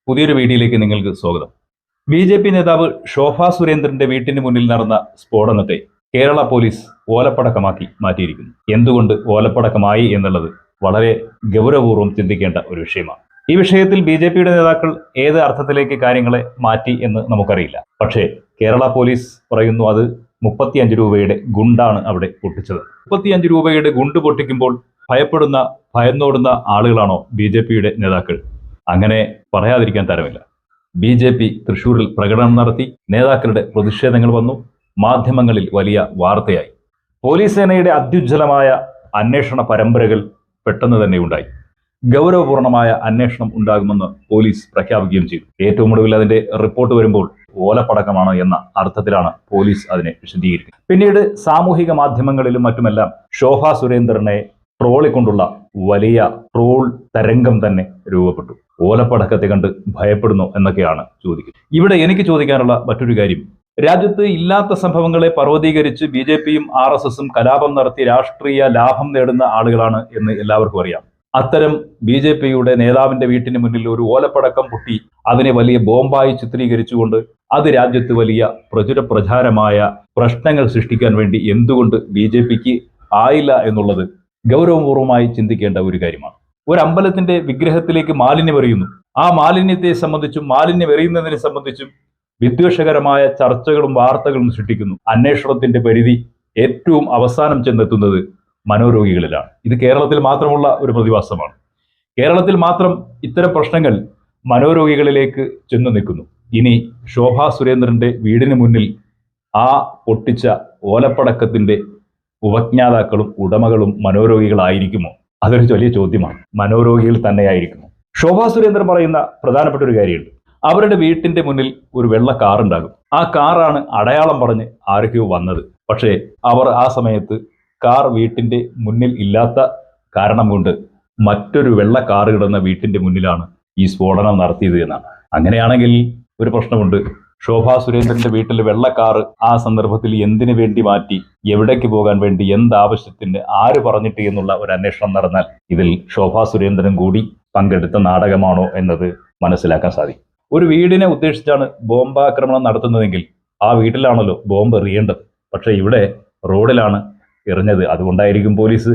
പുതിയൊരു വീഡിയോയിലേക്ക് നിങ്ങൾക്ക് സ്വാഗതം. ബി.ജെ.പി. നേതാവ് ശോഭാ സുരേന്ദ്രന്റെ വീട്ടിന് മുന്നിൽ നടന്ന സ്ഫോടനത്തെ കേരള പോലീസ് ഓലപ്പടക്കമാക്കി മാറ്റിയിരിക്കുന്നു. എന്തുകൊണ്ട് ഓലപ്പടക്കമായി എന്നുള്ളത് വളരെ ഗൗരവപൂർവ്വം ചിന്തിക്കേണ്ട ഒരു വിഷയമാണ്. ഈ വിഷയത്തിൽ ബി.ജെ.പിയുടെ നേതാക്കൾ ഏത് അർത്ഥത്തിലേക്ക് കാര്യങ്ങളെ മാറ്റി എന്ന് നമുക്കറിയില്ല. പക്ഷേ കേരള പോലീസ് പറയുന്നു അത് 35 രൂപയുടെ ഗുണ്ടാണ് അവിടെ പൊട്ടിച്ചത്. 35 രൂപയുടെ ഗുണ്ട് പൊട്ടിക്കുമ്പോൾ ഭയന്നോടുന്ന ആളുകളാണോ ബി.ജെ.പിയുടെ നേതാക്കൾ? അങ്ങനെ പറയാതിരിക്കാൻ തരമില്ല. ബി.ജെ.പി. തൃശൂരിൽ പ്രകടനം നടത്തി, നേതാക്കളുടെ പ്രതിഷേധങ്ങൾ വന്നു, മാധ്യമങ്ങളിൽ വലിയ വാർത്തയായി. പോലീസ് സേനയുടെ അത്യുജ്വലമായ അന്വേഷണ പരമ്പരകൾ പെട്ടെന്ന് തന്നെ ഉണ്ടായി. ഗൗരവപൂർണമായ അന്വേഷണം ഉണ്ടാകുമെന്ന് പോലീസ് പ്രഖ്യാപിക്കുകയും ചെയ്തു. ഏറ്റവും ഒടുവിൽ അതിന്റെ റിപ്പോർട്ട് വരുമ്പോൾ ഓലപ്പടക്കമാണ് എന്ന അർത്ഥത്തിലാണ് പോലീസ് അതിനെ വിശദീകരിക്കുന്നത്. പിന്നീട് സാമൂഹിക മാധ്യമങ്ങളിലും മറ്റുമെല്ലാം ശോഭാ സുരേന്ദ്രനെ ട്രോളിക്കൊണ്ടുള്ള വലിയ ട്രോൾ തരംഗം തന്നെ രൂപപ്പെട്ടു. ഓലപ്പടക്കത്തെ കണ്ട് ഭയപ്പെടുന്നു എന്നൊക്കെയാണ് ചോദിക്കുന്നത്. ഇവിടെ എനിക്ക് ചോദിക്കാനുള്ള മറ്റൊരു കാര്യം, രാജ്യത്ത് ഇല്ലാത്ത സംഭവങ്ങളെ പർവ്വതീകരിച്ച് ബി.ജെ.പിയും ആർ.എസ്.എസും കലാപം നടത്തി രാഷ്ട്രീയ ലാഭം നേടുന്ന ആളുകളാണ് എന്ന് എല്ലാവർക്കും അറിയാം. അത്തരം ബി.ജെ.പിയുടെ നേതാവിന്റെ വീട്ടിന് മുന്നിൽ ഒരു ഓലപ്പടക്കം പൊട്ടി അതിനെ വലിയ ബോംബായി ചിത്രീകരിച്ചുകൊണ്ട് അത് രാജ്യത്ത് വലിയ പ്രചാരമായ പ്രശ്നങ്ങൾ സൃഷ്ടിക്കാൻ വേണ്ടി എന്തുകൊണ്ട് ബി.ജെ.പിക്ക് ആയില്ല എന്നുള്ളത് ഗൗരവപൂർവമായി ചിന്തിക്കേണ്ട ഒരു കാര്യമാണ്. ഒരു അമ്പലത്തിന്റെ വിഗ്രഹത്തിലേക്ക് മാലിന്യം എറിയുന്നു. ആ മാലിന്യത്തെ സംബന്ധിച്ചും മാലിന്യം എറിയുന്നതിനെ സംബന്ധിച്ചും വിദ്വേഷകരമായ ചർച്ചകളും വാർത്തകളും സൃഷ്ടിക്കുന്നു. അന്വേഷണത്തിന്റെ പരിധി ഏറ്റവും അവസാനം ചെന്നെത്തുന്നത് മനോരോഗികളിലാണ്. ഇത് കേരളത്തിൽ മാത്രമുള്ള ഒരു പ്രതിഭാസമാണ്. കേരളത്തിൽ മാത്രം ഇത്തരം പ്രശ്നങ്ങൾ മനോരോഗികളിലേക്ക് ചെന്നു നിൽക്കുന്നു. ഇനി ശോഭാ സുരേന്ദ്രന്റെ വീടിന് മുന്നിൽ ആ പൊട്ടിച്ച ഓലപ്പടക്കത്തിന്റെ ഉപജ്ഞാതാക്കളും ഉടമകളും മനോരോഗികളായിരിക്കുമോ? അതൊരു വലിയ ചോദ്യമാണ്. മനോരോഗികൾ തന്നെയായിരിക്കുമോ? ശോഭാ സുരേന്ദ്രൻ പറയുന്ന പ്രധാനപ്പെട്ട ഒരു കാര്യമുണ്ട്. അവരുടെ വീട്ടിന്റെ മുന്നിൽ ഒരു വെള്ള കാർ ഉണ്ടാകും. ആ കാറാണ് അടയാളം പറഞ്ഞ് ആരൊക്കെയോ വന്നത്. പക്ഷേ അവർ ആ സമയത്ത് കാർ വീട്ടിന്റെ മുന്നിൽ ഇല്ലാത്ത കാരണം കൊണ്ട് മറ്റൊരു വെള്ള കാർ കിടന്ന വീട്ടിന്റെ മുന്നിലാണ് ഈ സ്ഫോടനം നടത്തിയത് എന്നാണ്. അങ്ങനെയാണെങ്കിൽ ഒരു പ്രശ്നമുണ്ട്. ശോഭാ സുരേന്ദ്രന്റെ വീട്ടിൽ വെള്ള കാർ ആ സന്ദർഭത്തിൽ എന്തിനു വേണ്ടി മാറ്റി, എവിടേക്ക് പോകാൻ വേണ്ടി, എന്താവശ്യത്തിന്, ആര് പറഞ്ഞിട്ട് എന്നുള്ള ഒരു അന്വേഷണം നടന്നാൽ ഇതിൽ ശോഭാ സുരേന്ദ്രൻ കൂടി പങ്കെടുത്ത നാടകമാണോ എന്നത് മനസ്സിലാക്കാൻ സാധിക്കും. ഒരു വീടിനെ ഉദ്ദേശിച്ചാണ് ബോംബാക്രമണം നടത്തുന്നതെങ്കിൽ ആ വീട്ടിലാണല്ലോ ബോംബ് എറിയേണ്ടത്. പക്ഷെ ഇവിടെ റോഡിലാണ് എറിഞ്ഞത്. അതുകൊണ്ടായിരിക്കും പോലീസ്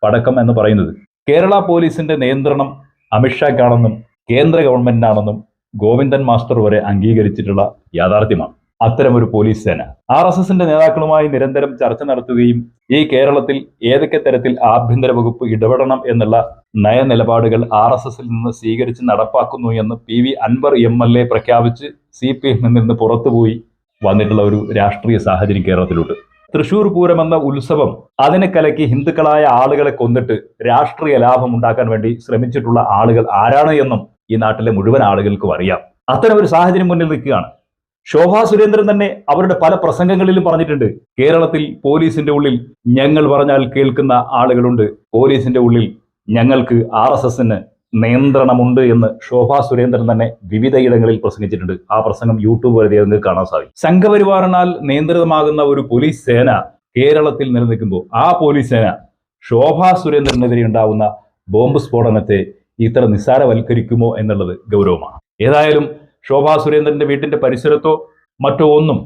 പടക്കം എന്ന് പറയുന്നത്. കേരള പോലീസിന്റെ നിയന്ത്രണം അമിത്ഷാക്കാണെന്നും കേന്ദ്ര ഗവൺമെന്റിനാണെന്നും ഗോവിന്ദൻ മാസ്റ്റർ വരെ അംഗീകരിച്ചിട്ടുള്ള യാഥാർത്ഥ്യമാണ്. അത്തരമൊരു പോലീസ് സേന ആർ.എസ്.എസിന്റെ നേതാക്കളുമായി നിരന്തരം ചർച്ച നടത്തുകയും ഈ കേരളത്തിൽ ഏതൊക്കെ തരത്തിൽ ആഭ്യന്തര വകുപ്പ് ഇടപെടണം എന്നുള്ള നയനിലപാടുകൾ ആർ.എസ്.എസിൽ നിന്ന് സ്വീകരിച്ച് നടപ്പാക്കുന്നു എന്ന് പി.വി. അൻവർ എം.എൽ.എ പ്രഖ്യാപിച്ച് CPM നിന്ന് പുറത്തുപോയി വന്നിട്ടുള്ള ഒരു രാഷ്ട്രീയ സാഹചര്യം കേരളത്തിലുണ്ട്. തൃശൂർ പൂരം എന്ന ഉത്സവം അതിനെ കലക്കി ഹിന്ദുക്കളായ ആളുകളെ കൊന്നിട്ട് രാഷ്ട്രീയ ലാഭം ഉണ്ടാക്കാൻ വേണ്ടി ശ്രമിച്ചിട്ടുള്ള ആളുകൾ ആരാണ് എന്നും ഈ നാട്ടിലെ മുഴുവൻ ആളുകൾക്കും അറിയാം. അത്തരം ഒരു സാഹചര്യം മുന്നിൽ നിൽക്കുകയാണ്. ശോഭാ സുരേന്ദ്രൻ തന്നെ അവരുടെ പല പ്രസംഗങ്ങളിലും പറഞ്ഞിട്ടുണ്ട്, കേരളത്തിൽ പോലീസിന്റെ ഉള്ളിൽ ഞങ്ങൾ പറഞ്ഞാൽ കേൾക്കുന്ന ആളുകളുണ്ട്, പോലീസിന്റെ ഉള്ളിൽ ഞങ്ങൾക്ക് ആർ.എസ്.എസിന് നിയന്ത്രണമുണ്ട് എന്ന് ശോഭാ സുരേന്ദ്രൻ തന്നെ വിവിധയിടങ്ങളിൽ പ്രസംഗിച്ചിട്ടുണ്ട്. ആ പ്രസംഗം യൂട്യൂബ് വരെ നിങ്ങൾക്ക് കാണാൻ സാധിക്കും. സംഘപരിവാറിനാൽ നിയന്ത്രിതമാകുന്ന ഒരു പോലീസ് സേന കേരളത്തിൽ നിലനിൽക്കുമ്പോൾ ആ പോലീസ് സേന ശോഭാ സുരേന്ദ്രനെതിരെ ഉണ്ടാവുന്ന ബോംബ് സ്ഫോടനത്തെ ഇത്ര നിസ്സാരവൽക്കരിക്കുമോ എന്നുള്ളത് ഗൗരവമാണ്. ഏതായാലും ശോഭാ സുരേന്ദ്രന്റെ വീട്ടിന്റെ പരിസരത്തോ മറ്റോ ഒന്നും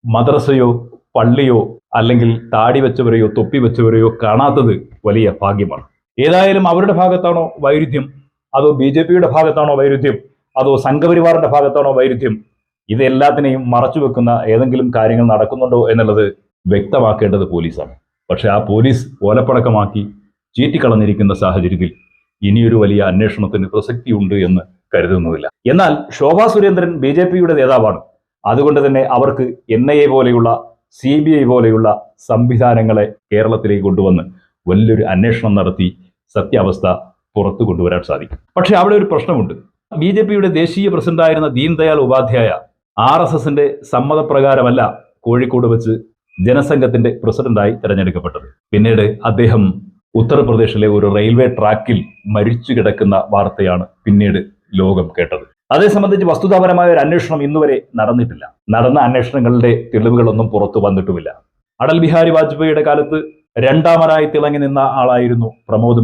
മദ്രസയോ പള്ളിയോ അല്ലെങ്കിൽ താടി വെച്ചവരെയോ തൊപ്പി വെച്ചവരെയോ കാണാത്തത് വലിയ ഭാഗ്യമാണ്. ഏതായാലും അവരുടെ ഭാഗത്താണോ വൈരുദ്ധ്യം, അതോ ബി.ജെ.പിയുടെ ഭാഗത്താണോ വൈരുദ്ധ്യം, അതോ സംഘപരിവാറിന്റെ ഭാഗത്താണോ വൈരുദ്ധ്യം, ഇതെല്ലാത്തിനെയും മറച്ചു വെക്കുന്ന ഏതെങ്കിലും കാര്യങ്ങൾ നടക്കുന്നുണ്ടോ എന്നുള്ളത് വ്യക്തമാക്കേണ്ടത് പോലീസാണ്. പക്ഷെ ആ പോലീസ് ഓലപ്പടക്കമാക്കി ചീറ്റിക്കളഞ്ഞിരിക്കുന്ന സാഹചര്യത്തിൽ ഇനിയൊരു വലിയ അന്വേഷണത്തിന് പ്രസക്തിയുണ്ട് എന്ന് കരുതുന്നതില്ല. എന്നാൽ ശോഭാ സുരേന്ദ്രൻ ബി.ജെ.പിയുടെ നേതാവാണ്. അതുകൊണ്ട് തന്നെ അവർക്ക് NIA പോലെയുള്ള CBI പോലെയുള്ള സംവിധാനങ്ങളെ കേരളത്തിലേക്ക് കൊണ്ടുവന്ന് വലിയൊരു അന്വേഷണം നടത്തി സത്യാവസ്ഥ പുറത്തു കൊണ്ടുവരാൻ സാധിക്കും. പക്ഷെ അവിടെ ഒരു പ്രശ്നമുണ്ട്. ബി.ജെ.പിയുടെ ദേശീയ പ്രസിഡന്റായിരുന്ന ദീൻദയാൽ ഉപാധ്യായ ആർ.എസ്.എസിന്റെ സമ്മതപ്രകാരമല്ല കോഴിക്കോട് വെച്ച് ജനസംഘത്തിന്റെ പ്രസിഡന്റായി തെരഞ്ഞെടുക്കപ്പെട്ടത്. പിന്നീട് അദ്ദേഹം ഉത്തർപ്രദേശിലെ ഒരു റെയിൽവേ ട്രാക്കിൽ മരിച്ചു കിടക്കുന്ന വാർത്തയാണ് പിന്നീട് ലോകം കേട്ടത്. അതേ സംബന്ധിച്ച് വസ്തുതാപരമായ ഒരു അന്വേഷണം ഇന്നുവരെ നടന്നിട്ടില്ല. നടന്ന അന്വേഷണങ്ങളുടെ തെളിവുകളൊന്നും പുറത്തു വന്നിട്ടുമില്ല. അടൽ ബിഹാരി വാജ്പേയിയുടെ കാലത്ത് രണ്ടാമനായി തിളങ്ങി നിന്ന ആളായിരുന്നു പ്രമോദ്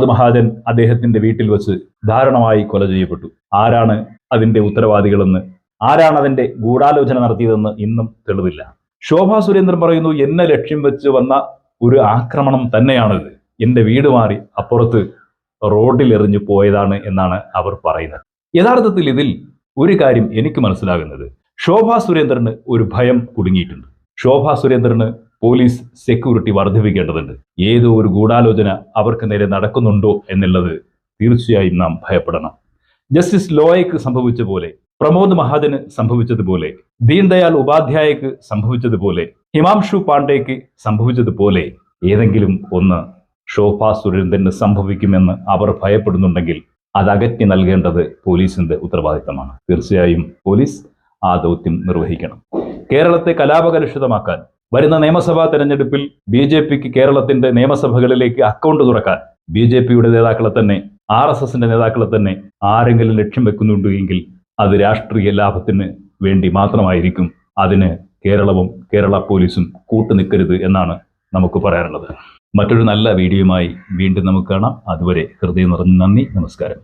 മഹാജൻ. അദ്ദേഹത്തിന്റെ വീട്ടിൽ വെച്ച് ദാരുണമായി കൊല ചെയ്യപ്പെട്ടു. ആരാണ് അതിന്റെ ഉത്തരവാദികളെന്ന്, ആരാണ് അതിന്റെ ഗൂഢാലോചന നടത്തിയതെന്ന് ഇന്നും തെളിവില്ല. ശോഭാ സുരേന്ദ്രൻ പറയുന്നു, എന്നെ ലക്ഷ്യം വെച്ച് വന്ന ഒരു ആക്രമണം തന്നെയാണിത്, എന്റെ വീട് മാറി അപ്പുറത്ത് റോഡിൽ എറിഞ്ഞു പോയതാണ് എന്നാണ് അവർ പറയുന്നത്. യഥാർത്ഥത്തിൽ ഇതിൽ ഒരു കാര്യം എനിക്ക് മനസ്സിലാകുന്നത്, ശോഭാ സുരേന്ദ്രന് ഒരു ഭയം കുടുങ്ങിയിട്ടുണ്ട്. ശോഭാ സുരേന്ദ്രന് പോലീസ് സെക്യൂരിറ്റി വർദ്ധിപ്പിക്കേണ്ടതുണ്ട്. ഏതോ ഒരു ഗൂഢാലോചന അവർക്ക് നേരെ നടക്കുന്നുണ്ടോ എന്നുള്ളത് തീർച്ചയായും നാം ഭയപ്പെടണം. ജസ്റ്റിസ് ലോയയ്ക്ക് സംഭവിച്ച പോലെ, പ്രമോദ് മഹാജന് സംഭവിച്ചതുപോലെ, ദീൻദയാൽ ഉപാധ്യായക്ക് സംഭവിച്ചതുപോലെ, ഹിമാംശു പാണ്ഡേക്ക് സംഭവിച്ചതുപോലെ ഏതെങ്കിലും ഒന്ന് ശോഭാ സുരേന്ദ്രന് സംഭവിക്കുമെന്ന് അവർ ഭയപ്പെടുന്നുണ്ടെങ്കിൽ അത് അകറ്റി നൽകേണ്ടത് പോലീസിന്റെ ഉത്തരവാദിത്തമാണ്. തീർച്ചയായും പോലീസ് ആ ദൗത്യം നിർവഹിക്കണം. കേരളത്തെ കലാപകലുഷിതമാക്കാൻ വരുന്ന നിയമസഭാ തെരഞ്ഞെടുപ്പിൽ BJPക്ക് കേരളത്തിന്റെ നിയമസഭകളിലേക്ക് അക്കൗണ്ട് തുറക്കാൻ BJPയുടെ നേതാക്കളെ തന്നെ, RSSന്റെ നേതാക്കളെ തന്നെ ആരെങ്കിലും ലക്ഷ്യം വെക്കുന്നുണ്ട് എങ്കിൽ അത് രാഷ്ട്രീയ ലാഭത്തിന് വേണ്ടി മാത്രമായിരിക്കും. അതിന് കേരളവും കേരള പോലീസും കൂട്ടുനിൽക്കരുത് എന്നാണ് നമുക്ക് പറയാനുള്ളത്. മറ്റൊരു നല്ല വീഡിയോയുമായി വീണ്ടും നമുക്ക് കാണാം. അതുവരെ ഹൃദയം നിറഞ്ഞ നന്ദി, നമസ്കാരം.